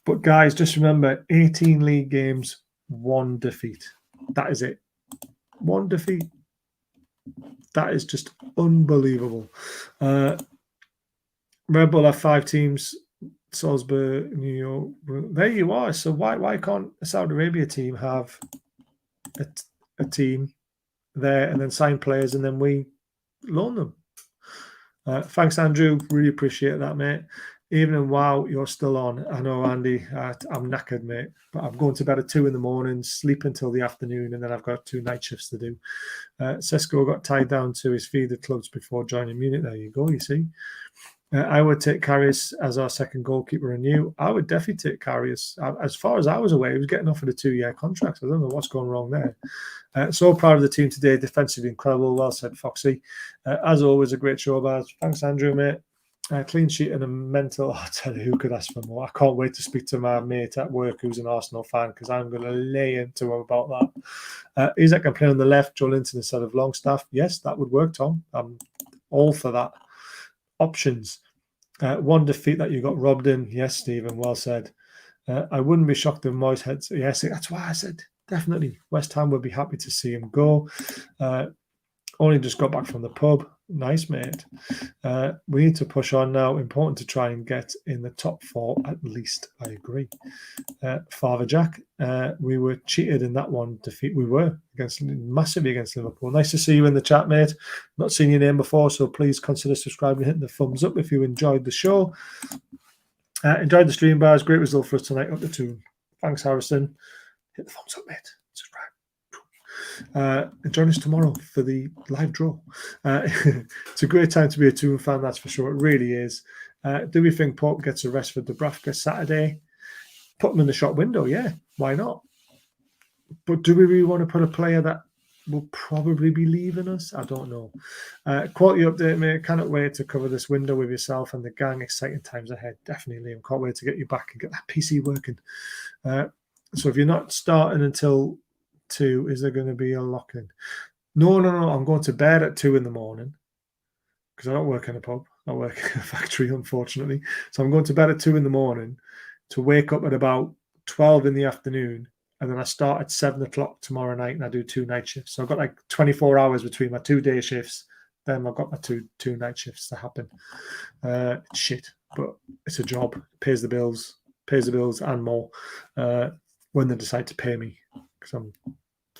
But, guys, just remember, 18 league games, 1 defeat. That is it. 1 defeat. That is just unbelievable. Red Bull have 5 teams. Salzburg, New York. There you are. So why can't a Saudi Arabia team have a team there and then sign players and then we loan them? Thanks, Andrew. Really appreciate that, mate. Evening, wow, you're still on. I know, Andy. I'm knackered, mate. But I'm going to bed at 2 in the morning, sleep until the afternoon, and then I've got 2 night shifts to do. Sesko got tied down to his feeder clubs before joining Munich. There you go, you see. I would take Karius as our second goalkeeper anew. I would definitely take Karius. As far as I was aware, he was getting offered a 2-year contract. I don't know what's going wrong there. So proud of the team today. Defensively incredible. Well said, Foxy. As always, a great show, Baz. Thanks, Andrew, mate. Clean sheet and a mental. I'll tell you, who could ask for more? I can't wait to speak to my mate at work who's an Arsenal fan, because I'm going to lay into him about that. Isaac can play on the left, Joe Linton instead of Longstaff. Yes, that would work, Tom. I'm all for that. Options. 1 defeat that you got robbed in. Yes, Stephen, well said. I wouldn't be shocked if Moyes had. Yes, that's why I said definitely. West Ham would be happy to see him go. Only just got back from the pub. Nice, mate. We need to push on now. Important to try and get in the top 4 at least. I agree. Father Jack, we were cheated in that one defeat. We were massively against Liverpool. Nice to see you in the chat, mate. Not seen your name before, so please consider subscribing and hitting the thumbs up if you enjoyed the show. Enjoyed the stream, Bars. Great result for us tonight. Up to 2. Thanks, Harrison. Hit the thumbs up, mate. Subscribe. And join us tomorrow for the live draw. It's a great time to be a Toon fan, that's for sure. It really is. Do we think Pope gets a rest for Dubravka Saturday? Put him in the shop window, yeah. Why not? But do we really want to put a player that will probably be leaving us? I don't know. Quality update, mate. Cannot wait to cover this window with yourself and the gang. Exciting times ahead. Definitely, Liam. Can't wait to get you back and get that PC working. So if you're not starting until 2, is there going to be a lock-in? No. I'm going to bed at 2 in the morning because I don't work in a pub. I work in a factory, unfortunately. So I'm going to bed at 2 in the morning to wake up at about 12 in the afternoon, and then I start at 7 o'clock tomorrow night, and I do 2 night shifts. So I've got like 24 hours between my 2 day shifts. Then I've got my two night shifts to happen. It's shit, but it's a job. It pays the bills and more when they decide to pay me, because I'm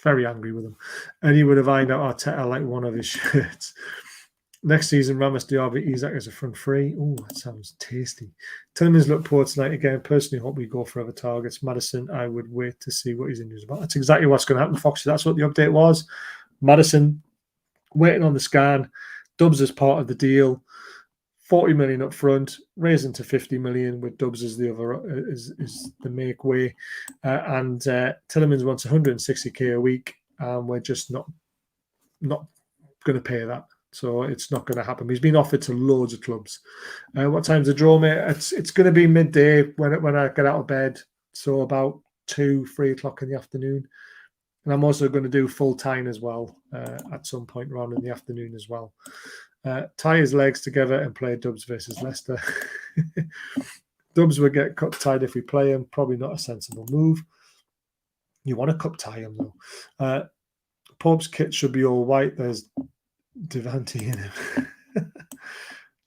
very angry with them. And he would have ironed out Arteta like one of his shirts. Next season, Ramos, Diaby, Isaac as a front 3. Oh, that sounds tasty. Tielemans look poor tonight again. Personally, hope we go for other targets. Madison, I would wait to see what his injuries about. That's exactly what's going to happen, Foxy. That's what the update was. Madison, waiting on the scan. Dubs as part of the deal. 40 million up front, raising to 50 million with Dubs as the other is the make way. And Tielemans wants 160k a week, and we're just not going to pay that. So it's not going to happen. He's been offered to loads of clubs. What time's the draw, mate? It's going to be midday when I get out of bed. So about 2-3 o'clock in the afternoon. And I'm also going to do full time as well at some point around in the afternoon as well. Tie his legs together and play Dubs versus Leicester. Dubs would get cup tied if we play him. Probably not a sensible move. You want to cup tie him though. Pope's kit should be all white. There's Devante in him.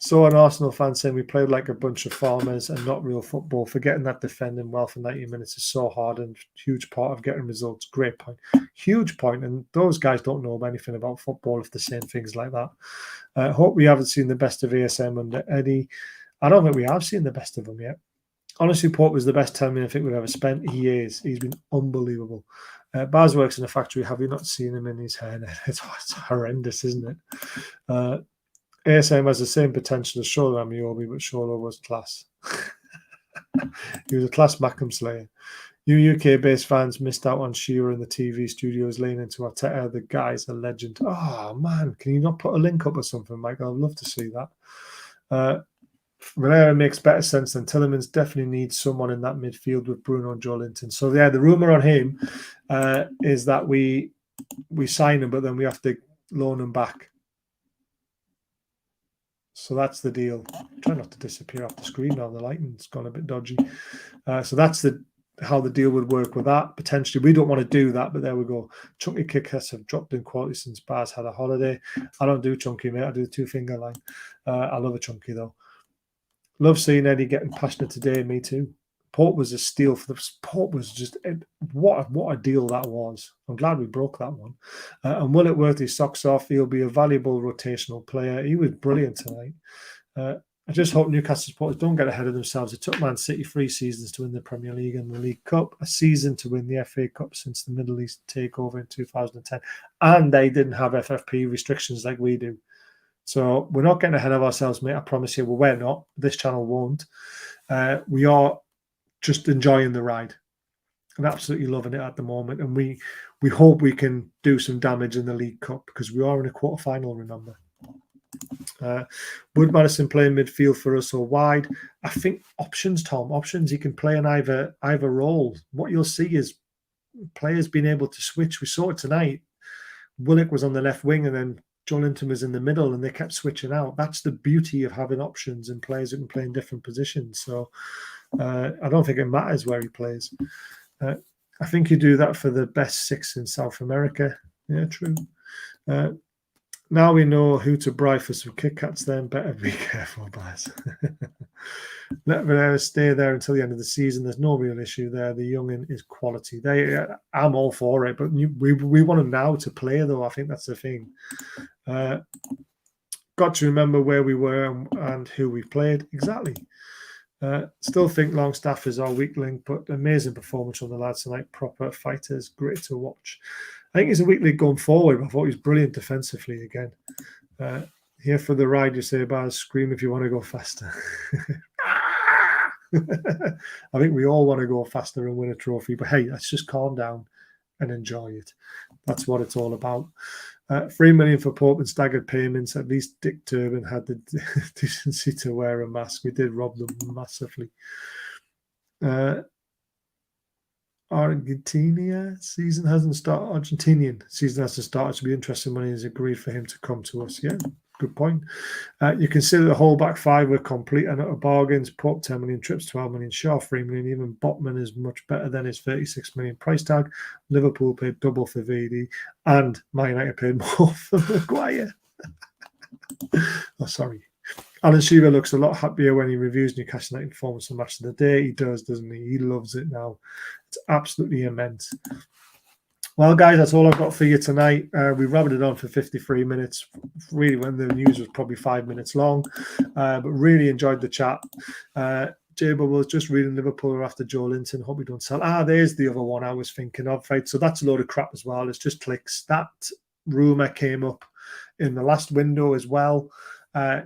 So an Arsenal fan saying we played like a bunch of farmers and not real football, forgetting that defending well for 90 minutes is so hard and huge part of getting results. Great point. Huge point. And those guys don't know anything about football if they're saying things like that. Hope we haven't seen the best of ASM under Eddie. I don't think we have seen the best of him yet. Honestly, Port was the best 10 minutes I think we've ever spent. He is. He's been unbelievable. Baz works in a factory. Have you not seen him in his hair? It's horrendous, isn't it? ASM has the same potential as Shola Amiobi, but Shola was class. He was a class Mackham Slayer. You UK-based fans missed out on Shearer in the TV studios laying into Arteta. The guy's a legend. Oh, man. Can you not put a link up or something, Michael? I'd love to see that. Varela makes better sense than Tielemans. Definitely needs someone in that midfield with Bruno and Joe Linton. So, yeah, the rumour on him is that we sign him, but then we have to loan him back. So that's the deal. Try not to disappear off the screen now. The lighting's gone a bit dodgy. So that's how the deal would work with that. Potentially, we don't want to do that, but there we go. Chunky kickers have dropped in quality since Baz had a holiday. I don't do chunky, mate. I do the 2-finger line. I love a chunky, though. Love seeing Eddie getting passionate today. Me too. Port was a steal for the Port was just what a deal that was. I'm glad we broke that one. And will it worth his socks off? He'll be a valuable rotational player. He was brilliant tonight. I just hope Newcastle supporters don't get ahead of themselves. It took Man City 3 seasons to win the Premier League and the League Cup, a season to win the FA Cup since the Middle East takeover in 2010, and they didn't have FFP restrictions like we do. So we're not getting ahead of ourselves, mate. I promise you. Well, we're not. This channel won't. We are just enjoying the ride and absolutely loving it at the moment. And we hope we can do some damage in the League Cup because we are in a quarter-final, remember. Would Madison play in midfield for us or wide? I think options, Tom. Options. He can play in either role. What you'll see is players being able to switch. We saw it tonight. Willock was on the left wing and then Joe Linton was in the middle and they kept switching out. That's the beauty of having options and players who can play in different positions. So I don't think it matters where he plays. I think you do that for the best 6 in South America. Yeah, true. Now we know who to bribe for some Kit Kats, then better be careful, guys. Let Varela stay there until the end of the season. There's no real issue there. The youngin is quality. I'm all for it, but we want him now to play, though. I think that's the thing. Got to remember where we were and who we played. Exactly. Still think Longstaff is our weak link, but amazing performance from the lads tonight. Proper fighters. Great to watch. I think he's a weak link going forward. I thought he was brilliant defensively again. Here for the ride, you say, Baz, scream if you want to go faster. I think we all want to go faster and win a trophy, but hey, let's just calm down and enjoy it. That's what it's all about. 3 million for Portman staggered payments. At least Dick Turbin had the decency to wear a mask. We did rob them massively. Argentinian season hasn't started. Argentinian season hasn't started. It should be interesting when he's agreed for him to come to us. Yeah, good point. You consider the whole back 5 were complete and at bargains. Pope 10 million, Trips 12 million, Shaw 3 million. Even Botman is much better than his 36 million price tag. Liverpool paid double for VD, and Man United paid more for Maguire. Oh, sorry. Alan Shearer looks a lot happier when he reviews Newcastle United performance on Match of the Day. He does, doesn't he? He loves it now. It's absolutely immense. Well, guys, that's all I've got for you tonight. We rabbited it on for 53 minutes, really, when the news was probably 5 minutes long, but really enjoyed the chat. J Bubbles just reading Liverpool after Joe Linton. Hope we don't sell. There's the other one I was thinking of. Right, so that's a load of crap as well. It's just clicks. That rumour came up in the last window as well.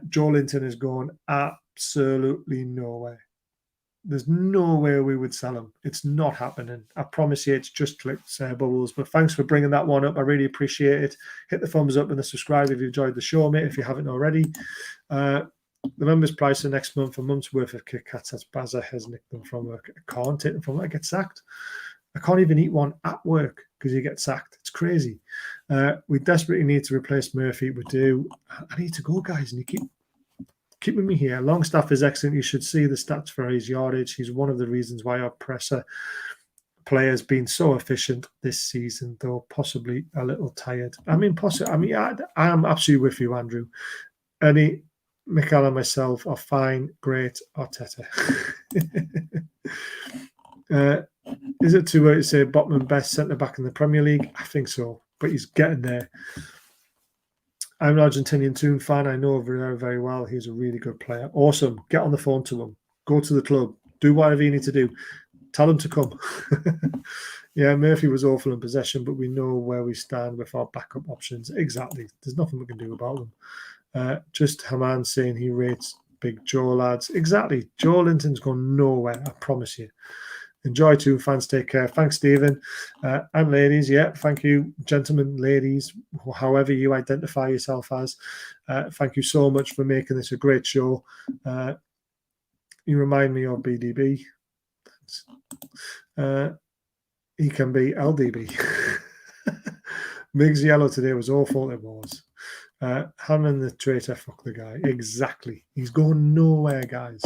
Joe Linton is going absolutely nowhere. There's no way we would sell him. It's not happening. I promise you, it's just clicks, Bubbles. But thanks for bringing that one up. I really appreciate it. Hit the thumbs up and the subscribe if you enjoyed the show, mate, if you haven't already. The members' price for next month, a month's worth of Kit Kats. That's Bazza has nicked them from work. I can't take them from work. I get sacked. I can't even eat one at work because you get sacked. It's crazy. We desperately need to replace Murphy. We do. I need to go, guys, and you keep with me here. Longstaff is excellent. You should see the stats for his yardage. He's one of the reasons why our presser player has been so efficient this season, though possibly a little tired. I am absolutely with you, Andrew. Michael and myself are fine, great, Arteta. Is it too early to say Botman best centre-back in the Premier League? I think so, but he's getting there. I'm an Argentinian Toon fan. I know Varela very well. He's a really good player. Awesome. Get on the phone to him. Go to the club. Do whatever you need to do. Tell him to come. Yeah, Murphy was awful in possession, but we know where we stand with our backup options. Exactly. There's nothing we can do about them. Just Haman saying he rates Big Joe, lads. Exactly. Joe Linton's gone nowhere, I promise you. Enjoy too, fans. Take care. Thanks, Stephen. And ladies, yeah, thank you, gentlemen, ladies, however you identify yourself as. Thank you so much for making this a great show. You remind me of BDB. Thanks. He can be LDB. Migs Yellow today was awful. It was. Hanman the traitor, fuck the guy. Exactly. He's going nowhere, guys.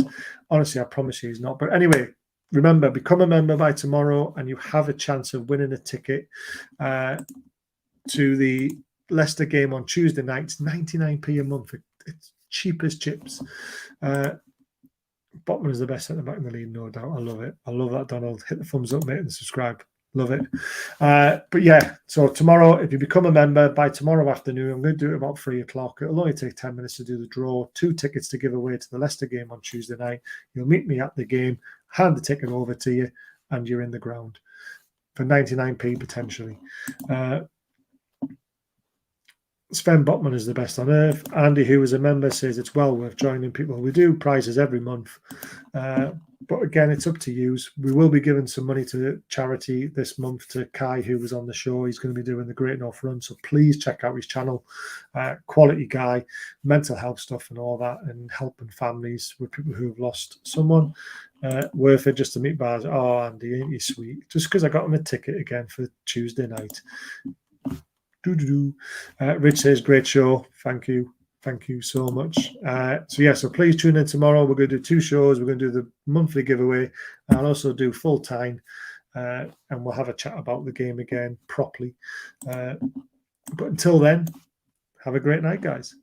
Honestly, I promise you he's not. But anyway, remember, become a member by tomorrow and you have a chance of winning a ticket to the Leicester game on Tuesday night. It's 99p a month. It's cheap as chips. Botman is the best centre back in the league, no doubt. I love it. I love that, Donald. Hit the thumbs up, mate, and subscribe. Love it. But yeah, so tomorrow, if you become a member by tomorrow afternoon, I'm going to do it about 3 o'clock. It'll only take 10 minutes to do the draw. 2 tickets to give away to the Leicester game on Tuesday night. You'll meet me at the game, hand the ticket over to you, and you're in the ground for 99p potentially. Sven Botman is the best on earth. Andy, who is a member, says it's well worth joining people. We do prizes every month. But again, it's up to you. We will be giving some money to charity this month to Kai, who was on the show. He's going to be doing the Great North Run. So please check out his channel. Quality guy, mental health stuff and all that, and helping families with people who have lost someone. Worth it just to meet Baz. Oh, Andy, ain't you sweet? Just because I got him a ticket again for Tuesday night. Rich says, great show. Thank you. Thank you so much. So please tune in tomorrow. We're going to do 2 shows. We're going to do the monthly giveaway. I'll also do full time. And we'll have a chat about the game again properly. But until then, have a great night, guys.